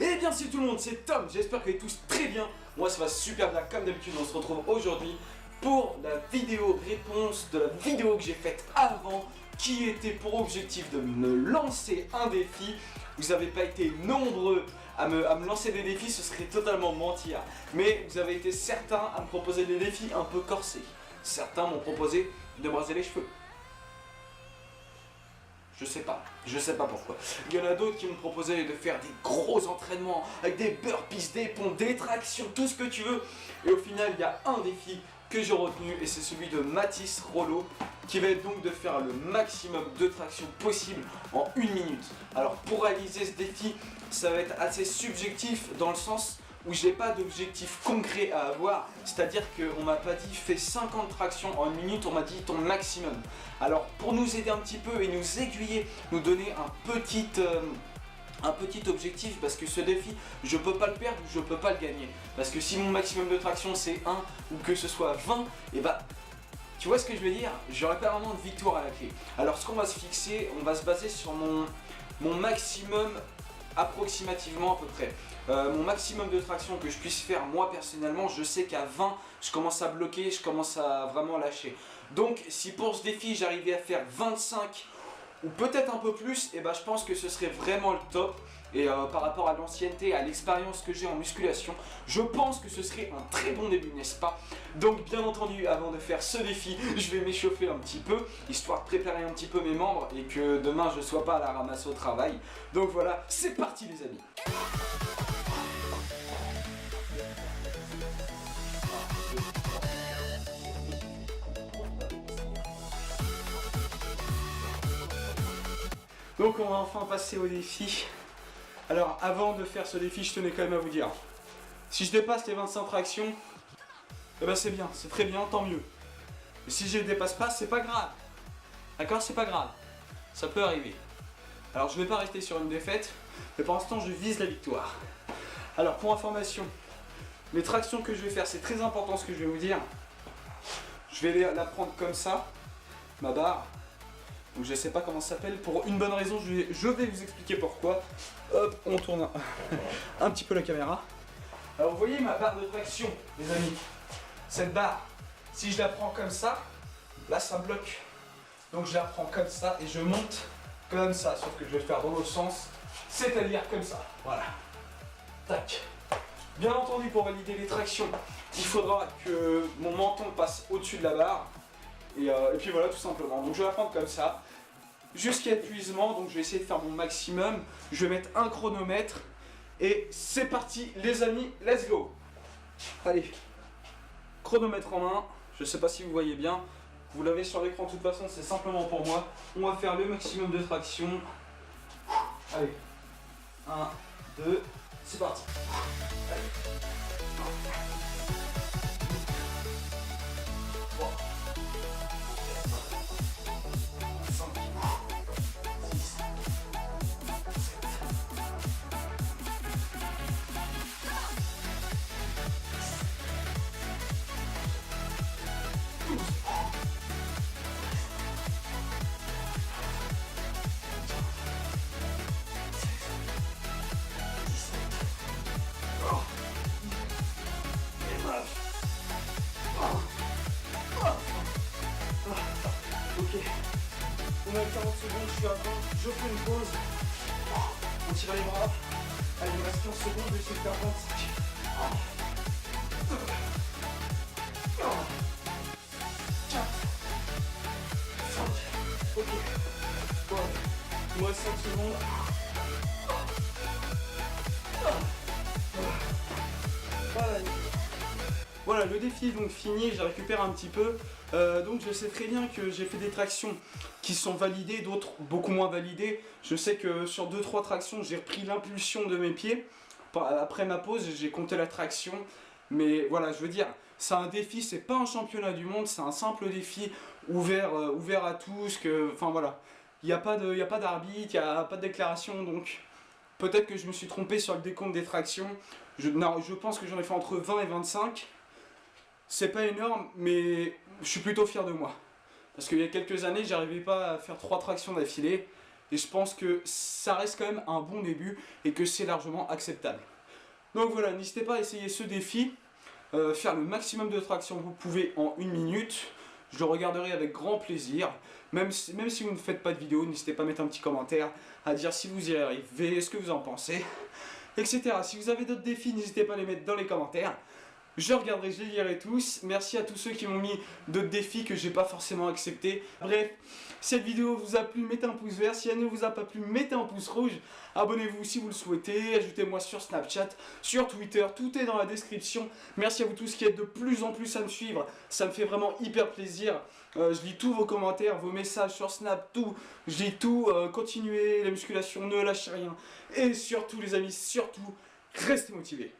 Eh bien c'est tout le monde, c'est Tom, j'espère que vous allez tous très bien. Moi ça va super bien comme d'habitude, on se retrouve aujourd'hui pour la vidéo réponse de la vidéo que j'ai faite avant, qui était pour objectif de me lancer un défi. Vous n'avez pas été nombreux à me lancer des défis, ce serait totalement mentir. Mais vous avez été certains à me proposer des défis un peu corsés. Certains m'ont proposé de me raser les cheveux. Je sais pas pourquoi. Il y en a d'autres qui m'ont proposé de faire des gros entraînements avec des burpees, des pompes, des tractions, tout ce que tu veux. Et au final, il y a un défi que j'ai retenu et c'est celui de Mathis Rollo qui va être donc de faire le maximum de tractions possible en 1 minute. Alors pour réaliser ce défi, ça va être assez subjectif dans le sens où j'ai pas d'objectif concret à avoir, c'est-à-dire qu'on m'a pas dit fais 50 tractions en 1 minute, on m'a dit ton maximum. Alors pour nous aider un petit peu et nous aiguiller, nous donner un petit objectif, parce que ce défi je peux pas le perdre ou je peux pas le gagner, parce que si mon maximum de traction c'est 1 ou que ce soit 20, et bah tu vois ce que je veux dire, j'aurai pas vraiment de victoire à la clé. Alors ce qu'on va se fixer, on va se baser sur mon maximum approximativement à peu près. Mon maximum de traction que je puisse faire moi personnellement, je sais qu'à 20 je commence à bloquer, je commence à vraiment lâcher. Donc si pour ce défi j'arrivais à faire 25 ou peut-être un peu plus, et ben je pense que ce serait vraiment le top. Et par rapport à l'ancienneté, à l'expérience que j'ai en musculation, je pense que ce serait un très bon début, n'est-ce pas? Donc bien entendu, avant de faire ce défi, je vais m'échauffer un petit peu, histoire de préparer un petit peu mes membres et que demain je ne sois pas à la ramasse au travail. Donc voilà, c'est parti les amis. Donc on va enfin passer au défi. Alors avant de faire ce défi, je tenais quand même à vous dire, si je dépasse les 25 tractions, eh ben c'est bien, c'est très bien, tant mieux. Mais si je les dépasse pas, c'est pas grave. D'accord, c'est pas grave. Ça peut arriver. Alors je vais pas rester sur une défaite, mais pour l'instant je vise la victoire. Alors pour information, les tractions que je vais faire, c'est très important ce que je vais vous dire. Je vais la prendre comme ça, ma barre. Donc je sais pas comment ça s'appelle, pour une bonne raison, je vais vous expliquer pourquoi. Hop, on tourne un petit peu la caméra. Alors vous voyez ma barre de traction, les amis. Cette barre, si je la prends comme ça, là ça bloque. Donc je la prends comme ça et je monte comme ça, sauf que je vais le faire dans l'autre sens, c'est-à-dire comme ça, voilà. Tac. Bien entendu, pour valider les tractions, il faudra que mon menton passe au-dessus de la barre. Et puis voilà, tout simplement. Donc je vais la prendre comme ça, jusqu'à épuisement. Donc je vais essayer de faire mon maximum. Je vais mettre un chronomètre. Et c'est parti les amis, let's go. Allez, chronomètre en main. Je sais pas si vous voyez bien. Vous l'avez sur l'écran de toute façon, c'est simplement pour moi. On va faire le maximum de traction. Allez, 1, 2, c'est parti. Allez. 3, 5, 6, 7, 12. Ok, on a 40 secondes, je suis à 20, je fais une pause, on tire les bras, allez il me reste 15 secondes, je vais essayer de faire 25. 4, 5, ok, bon, il me reste 5 secondes. Voilà, le défi est donc fini, j'ai récupéré un petit peu. Donc je sais très bien que j'ai fait des tractions qui sont validées, d'autres beaucoup moins validées. Je sais que sur 2-3 tractions, j'ai repris l'impulsion de mes pieds. Après ma pause, j'ai compté la traction. Mais voilà, je veux dire, c'est un défi, c'est pas un championnat du monde, c'est un simple défi ouvert à tous. Enfin voilà, il n'y a pas d'arbitre, il n'y a pas de déclaration, donc peut-être que je me suis trompé sur le décompte des tractions. Je pense que j'en ai fait entre 20 et 25. C'est pas énorme, mais je suis plutôt fier de moi. Parce qu'il y a quelques années, j'arrivais pas à faire 3 tractions d'affilée. et je pense que ça reste quand même un bon début et que c'est largement acceptable. Donc voilà, n'hésitez pas à essayer ce défi, faire le maximum de traction que vous pouvez en 1 minute. Je le regarderai avec grand plaisir. Même si vous ne faites pas de vidéo, n'hésitez pas à mettre un petit commentaire, à dire si vous y arrivez, ce que vous en pensez, etc. Si vous avez d'autres défis, n'hésitez pas à les mettre dans les commentaires. Je regarderai, je les lirai tous. Merci à tous ceux qui m'ont mis d'autres défis que j'ai pas forcément acceptés. Bref, si cette vidéo vous a plu, mettez un pouce vert. Si elle ne vous a pas plu, mettez un pouce rouge. Abonnez-vous si vous le souhaitez. Ajoutez-moi sur Snapchat, sur Twitter. Tout est dans la description. Merci à vous tous qui êtes de plus en plus à me suivre. Ça me fait vraiment hyper plaisir. Je lis tous vos commentaires, vos messages sur Snap, tout. Je lis tout. Continuez la musculation, ne lâchez rien. Et surtout les amis, surtout, restez motivés.